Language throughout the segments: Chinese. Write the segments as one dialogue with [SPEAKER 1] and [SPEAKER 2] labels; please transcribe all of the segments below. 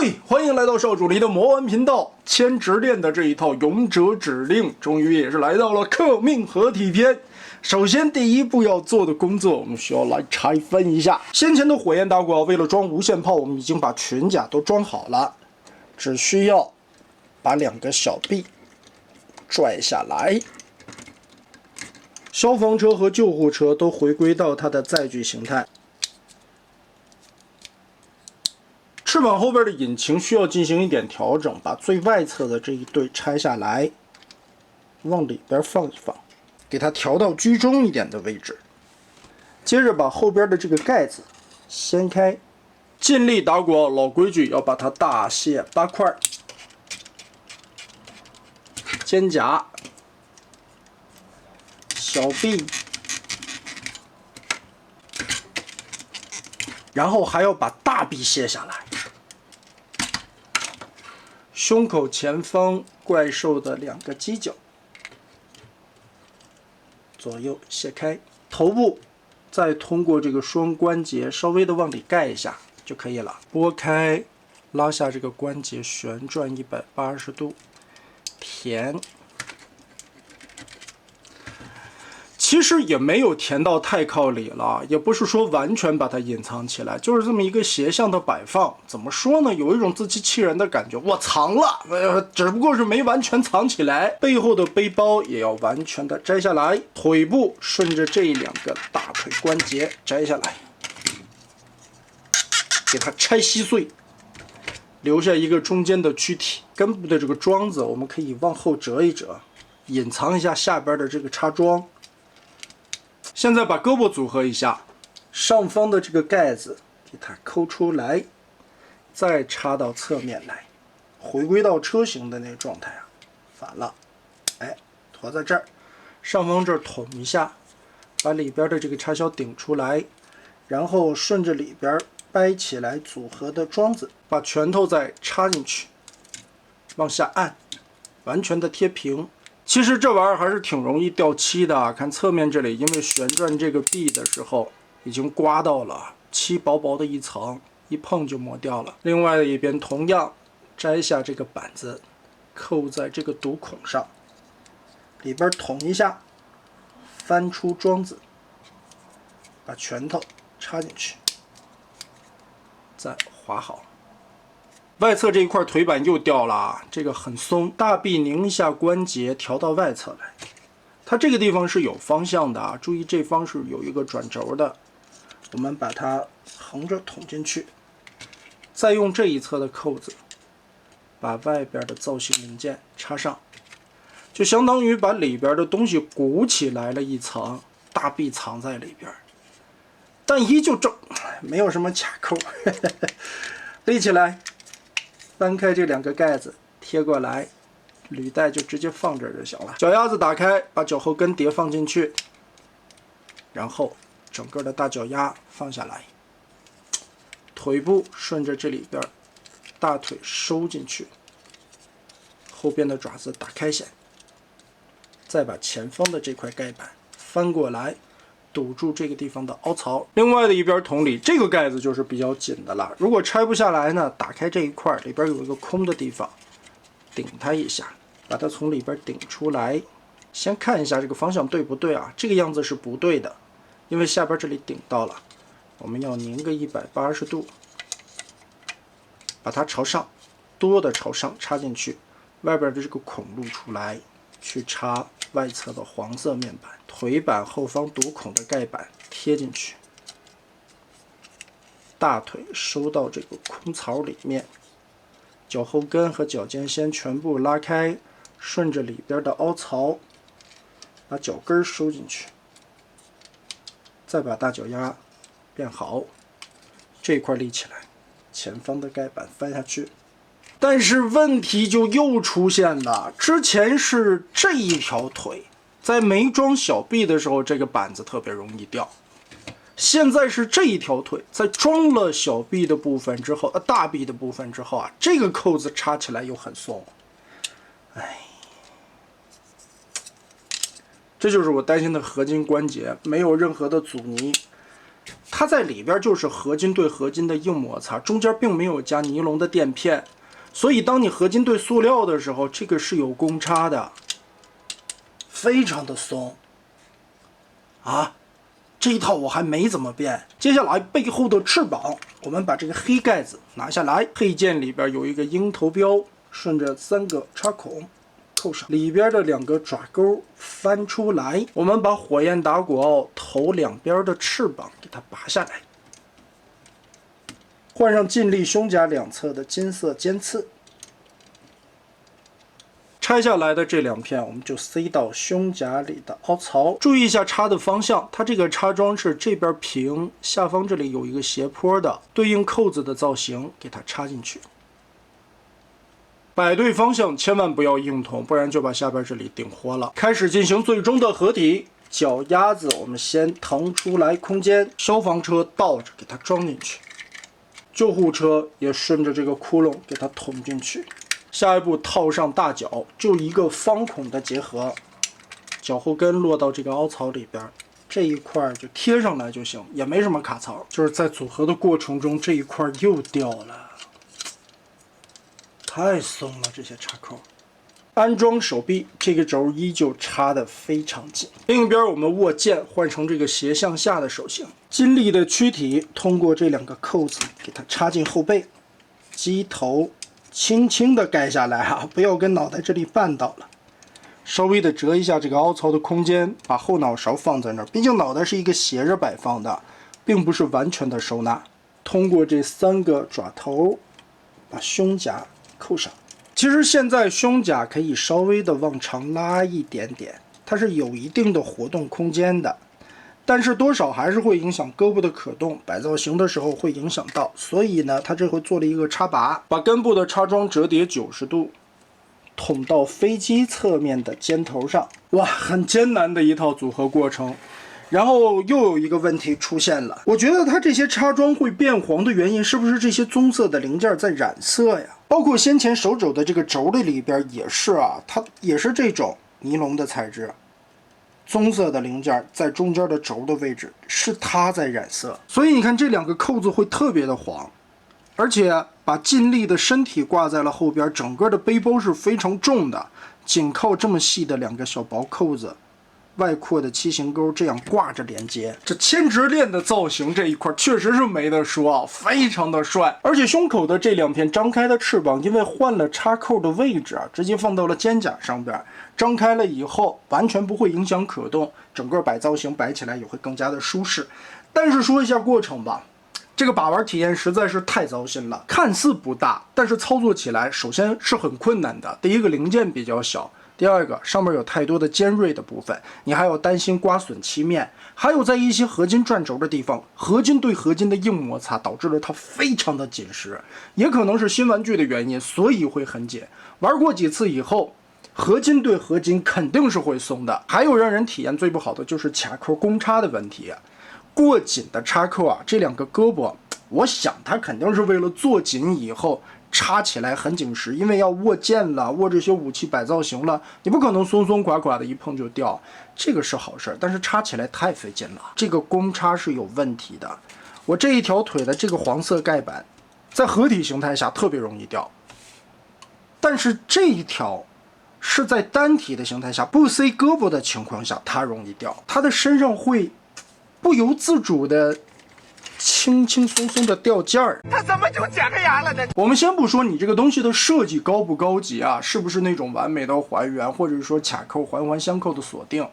[SPEAKER 1] 嘿，欢迎來到少主離的魔玩頻道。千直鏈的這一套勇者指令，終於也是來到了克命合體篇。首先，第一步要做的工作，我們需要來拆分一下。先前的火焰打鼓为了装无限炮，我們已經把全甲都裝好了，只需要把2個小臂拽下來。消防車和救護車都回歸到它的載具形態。翅膀後邊的引擎需要進行一點調整，把最外側的這一對拆下來，往裡邊放一放，給它調到居中一點的位置。接着把後邊的這個蓋子掀開，盡力打鼓，老規矩要把它大卸8塊。肩胛、小臂，然後還要把大臂卸下來。胸口前方怪獸的2個犄角，左右卸開。頭部再通過這個雙關節稍微的往裡蓋一下就可以了。撥開，拉下這個關節，旋轉180度，填。其實也沒有填到太靠裡了，也不是說完全把它隱藏起来，就是這麼一個斜向的擺放。怎麼說呢？有一種自欺欺人的感覺，我藏了，只不過是沒完全藏起來。背後的背包也要完全的摘下來，腿部順着這2個大腿關節摘下來，給它拆稀碎，留下一個中間的軀體。根部的這個樁子我們可以往後折一折，隱藏一下下邊的這個插樁。現在把胳膊組合一下，上方的這個蓋子給它摳出來，再插到側面來，回歸到車型的那個狀態啊，反了，哎，馱在這兒，上方這兒捅一下，把裡邊的這個插銷頂出來，然後順着裡邊掰起來組合的樁子，把拳頭再插進去，往下按，完全的貼平。其實這玩意兒還是挺容易掉漆的，看側面這裡，因為旋轉這個臂的時候已經刮到了，漆薄薄的一層，一碰就磨掉了。另外的一邊同樣摘下這個板子，扣在這個堵孔上，裡邊捅一下，翻出樁子，把拳頭插進去，再劃好。外側這一塊腿板又掉了，這個很鬆。大臂擰一下關節，調到外側來。它這個地方是有方向的啊，注意這方是有一個轉軸的。我們把它橫着捅進去，再用這一側的扣子把外邊的造型零件插上，就相當於把裡邊的東西鼓起來了一層，大臂藏在裡邊，但依舊正，沒有什麼卡扣。立起來。翻開這2個蓋子，貼過來，履帶就直接放這兒就行了。腳丫子打開，把腳後跟碟放進去，然後整個的大腳丫放下來，腿部順着這裡邊，大腿收進去，後邊的爪子打開線，再把前方的這塊蓋板翻過來，堵住這個地方的凹槽。另外的一邊同理，這個蓋子就是比較緊的了。如果拆不下來呢，打開這一塊，裡邊有一個空的地方，頂它一下，把它從裡邊頂出來。先看一下這個方向對不對啊？這個樣子是不對的，因為下邊這裡頂到了，我們要擰個180度，把它朝上，多的朝上插進去，外邊的這個孔露出來，去插外側的黃色面板，腿板後方堵孔的蓋板貼進去，大腿收到這個空槽裡面，腳後跟和腳尖先全部拉開，順着裡邊的凹槽把腳跟收進去，再把大腳丫變好，這塊立起来，前方的蓋板翻下去。但是問題就又出現了，之前是這一條腿，在沒裝小臂的時候，這個板子特別容易掉。現在是這一條腿，在裝了小臂的部分之后，大臂的部分之後啊，這個扣子插起來又很鬆。哎，這就是我擔心的合金關節，沒有任何的阻尼。它它在裡邊就是合金對合金的硬摩擦，中間并沒有加尼龍的墊片，所以當你合金對塑料的時候，這個是有公差的，非常的鬆啊。這一套我還沒怎麼變。接下來背後的翅膀，我們把這個黑蓋子拿下來，配件裡邊有一個鷹頭標，順着3個插孔扣上，裡邊的2個爪鈎翻出來，我們把火焰打鼓鏊頭兩邊的翅膀給它拔下来，換上劲力胸甲兩側的金色尖刺。拆下來的這2片，我們就塞到胸甲裡的凹槽。注意一下插的方向，它這個插樁是這邊平，下方這裡有一個斜坡的，對應扣子的造型，給它插進去。擺對方向，千萬不要硬捅，不然就把下邊這裡頂活了。開始進行最終的合體。腳丫子我們先騰出來空間，消防車倒着給它裝進去，救護車也順着這個窟窿給它捅進去。下一步套上大腳，就一個方孔的结合，脚後跟落到这个凹槽裡邊，這一塊就貼上來就行，也沒什麼卡槽。就是在組合的過程中，這一塊又掉了，太鬆了這些插扣。安裝手臂，這個軸依舊插得非常緊。另一邊我們握鍵換成這個斜向下的手型，金利的軀體通過這2個扣子給它插進後背，機頭輕輕的蓋下來啊，不要跟腦袋這裡絆倒了。稍微的折一下這個凹槽的空間，把後腦勺放在那兒，畢竟腦袋是一個斜着擺放的，並不是完全的收納。通過這3個爪頭，把胸甲扣上。其實現在胸甲可以稍微的往長拉一點點，它是有一定的活動空間的。但是多少還是會影響胳膊的可動，擺造型的時候會影響到，所以呢，它這回做了一個插拔，把根部的插樁折疊90度，捅到飛機側面的尖頭上。哇，很艱難的一套組合過程。然後又有一個問題出現了，我覺得它這些插樁會變黃的原因，是不是這些棕色的零件在染色呀？包括先前手肘的這個軸的裡邊也是啊，它也是這種尼龍的材質。棕色的零件在中間的軸的位置是它在染色，所以你看這2個扣子會特別的黃，而且把劲利的身體掛在了後邊，整個的背包是非常重的，僅靠這麼細的2個小薄扣子，外擴的7型鈎這樣掛着連接，這鉛直鏈的造型這一塊確實是沒得說啊，非常的帥。而且胸口的這2片張開的翅膀，因為換了插扣的位置啊，直接放到了肩胛上邊。張開了以後，完全不會影響可動，整個擺造型擺起來也會更加的舒適。但是說一下過程吧，這個把玩體驗實在是太糟心了。看似不大，但是操作起來首先是很困難的。第一個零件比較小，第二個上面有太多的尖銳的部分，你還要擔心刮損漆面，還有在一些合金轉軸的地方，合金對合金的硬摩擦導致了它非常的緊實，也可能是新玩具的原因，所以會很緊。玩過幾次以後，合金對合金肯定是會鬆的。還有讓人體驗最不好的就是卡扣公差的問題，過緊的插扣啊，這2個胳膊，我想它肯定是為了做緊以後插起來很緊實，因為要握劍了，握這些武器擺造型了，你不可能鬆鬆垮垮的一碰就掉，這個是好事，但是插起來太費勁了。這個公差是有問題的，我這一條腿的這個黃色蓋板，在合體形態下特別容易掉，但是這一條是在單體的形態下，不塞胳膊的情況下，它容易掉，它的身上會不由自主的輕輕鬆鬆的掉件兒。它怎麼就假個牙了呢？我們先不說你這個東西的設計高不高級啊，是不是那種完美的還原，或者說卡扣環環相扣的鎖定，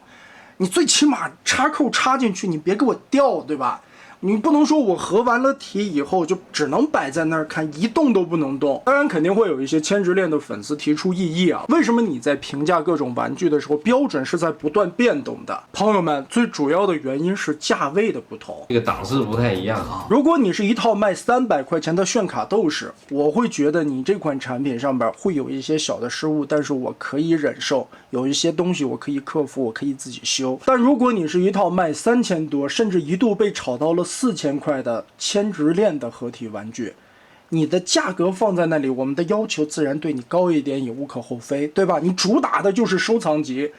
[SPEAKER 1] 你最起碼插扣插進去，你別給我掉，對吧？你不能說我合完了體以後就只能擺在那兒看，一動都不能動。當然肯定會有一些鉛直鏈的粉絲提出異議啊，為什麼你在評價各種玩具的時候標準是在不斷變動的？朋友們，最主要的原因是價位的不同，
[SPEAKER 2] 這個檔次不太一樣啊。
[SPEAKER 1] 如果你是一套賣300塊錢的炫卡鬥士，我會覺得你這款產品上邊會有一些小的失誤，但是我可以忍受，有一些東西我可以克服，我可以自己修。但如果你是一套賣3000多，甚至一度被炒到了4000塊的鉛直鏈的合體玩具，你的價格放在那裡，我們的要求自然對你高一點也無可厚非，對吧？你主打的就是收藏級，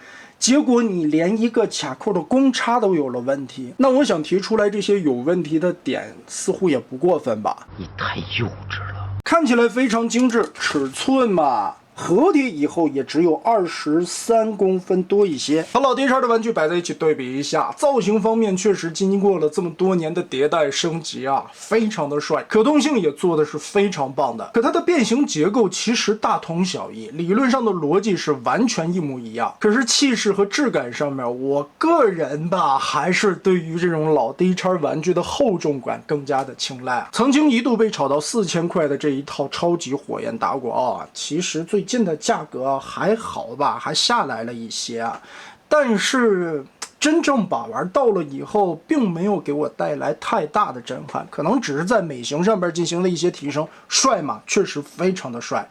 [SPEAKER 1] 結果你連一個卡扣的公差都有了問題，那我想提出來這些有問題的點，似乎也不過分吧？
[SPEAKER 2] 你太幼稚了。
[SPEAKER 1] 看起來非常精緻，尺寸嘛，合体以後也只有23公分多一些。和老 D 叉的玩具摆在一起对比一下，造型方面確實經過了這麼多年的迭代升級啊，非常的帥，可動性也做的是非常棒的。可它的變形結構其實大同小異，理論上的邏輯是完全一模一樣。可是氣勢和質感上面，我個人吧，還是對於這種老 D 叉玩具的厚重感更加的青睞。曾經一度被炒到4000塊的這一套超級火焰打鼓奧啊，其實最近的價格還好吧，還下來了一些啊，但是真正把玩到了以後，並沒有給我帶來太大的震撼，可能只是在美型上边進行了一些提升。帥嘛，確實非常的帥，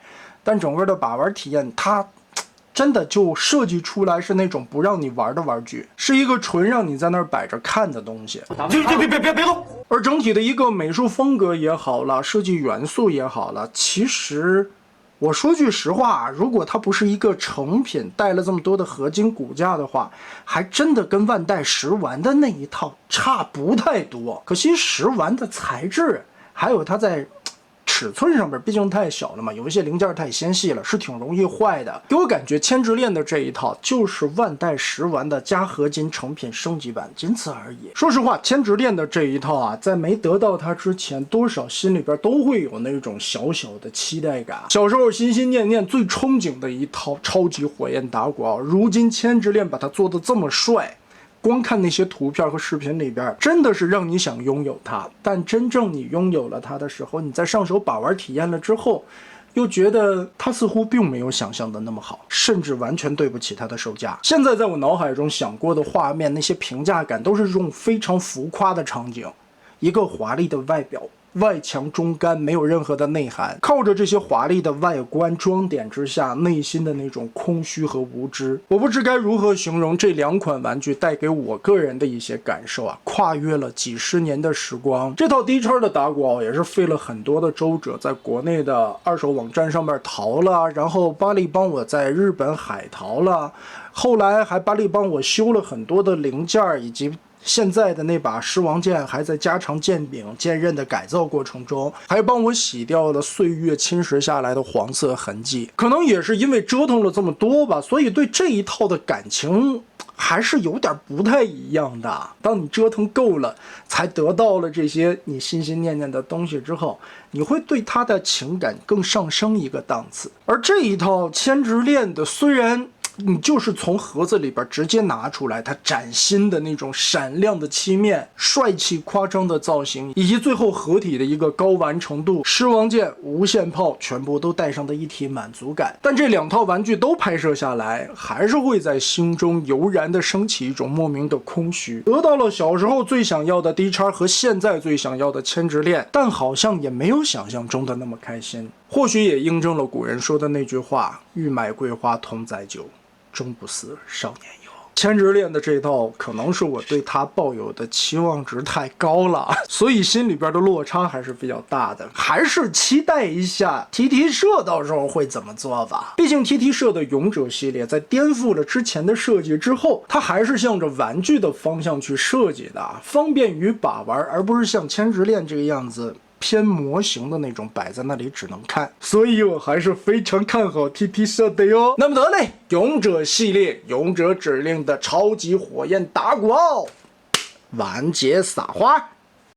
[SPEAKER 1] 但整個的把玩體驗，它真的就設計出來是那種不讓你玩的玩具，是一個純讓你在那兒擺着看的東西。別動！而整體的一個美術風格也好了，設計元素也好了，其實我說句實話，如果它不是一個成品，帶了這麼多的合金骨架的話，還真的跟万代10丸的那一套差不太多。可惜10丸的材質，還有它在尺寸上面畢竟太小了嘛，有一些零件太纖細了，是挺容易壞的。给我感覺千之戀的這一套就是萬代10丸的加合金成品升級版，僅此而已。說實話，千之戀的這一套啊，在沒得到它之前，多少心裡邊都會有那種小小的期待感。小時候心心念念最憧憬的一套超級火焰打鼓啊，如今千之戀把它做得這麼帥，光看那些圖片和視頻裡邊，真的是讓你想擁有它。但真正你擁有了它的時候，你在上手把玩體驗了之後，又覺得它似乎并沒有想象的那么好，甚至完全對不起它的售價。現在在我腦海中想過的畫面，那些評價感都是這種非常浮誇的場景，一個華麗的外表，外強中乾，沒有任何的內涵，靠着這些華麗的外觀裝點之下，內心的那種空虛和無知，我不知該如何形容這兩款玩具帶給我個人的一些感受啊！跨越了幾十年的時光，這套 D 叉的打鼓啊，也是費了很多的周折，在國內的二手網站上面淘了，然後巴力幫我在日本海淘了，後來還巴力幫我修了很多的零件，以及現在的那把獅王劍還在加長劍柄剑刃的改造過程中，還幫我洗掉了歲月侵蝕下來的黃色痕跡。可能也是因為折騰了這麼多吧，所以對這一套的感情還是有點不太一樣的。當你折騰夠了，才得到了這些你心心念念的東西之後，你會對它的情感更上升一個檔次。而這一套千之戀的，雖然你就是從盒子裡邊直接拿出來，它嶄新的那種閃亮的漆面、帥氣誇張的造型，以及最後合體的一個高完成度，獅王劍、無限炮全部都帶上的一體滿足感。但這兩套玩具都拍攝下來，還是會在心中油然的升起一種莫名的空虛。得到了小時候最想要的 D 叉和現在最想要的千之戀，但好像也沒有想象中的那麼開心。或許也印證了古人說的那句話：欲買桂花同載酒，終不似少年遊。千之戀的這套可能是我對它抱有的期望值太高了，所以心裡邊的落差還是比較大的。還是期待一下 TT 社到時候會怎麼做吧。畢竟 TT 社的勇者系列在顛覆了之前的設計之後，它還是向着玩具的方向去設計的，方便於把玩，而不是像千之戀這個樣子偏模型的那種擺在那裡只能看，所以我還是非常看好 TT 社的喲。那麼得嘞，勇者系列勇者指令的超級火焰打鼓奧完結撒花。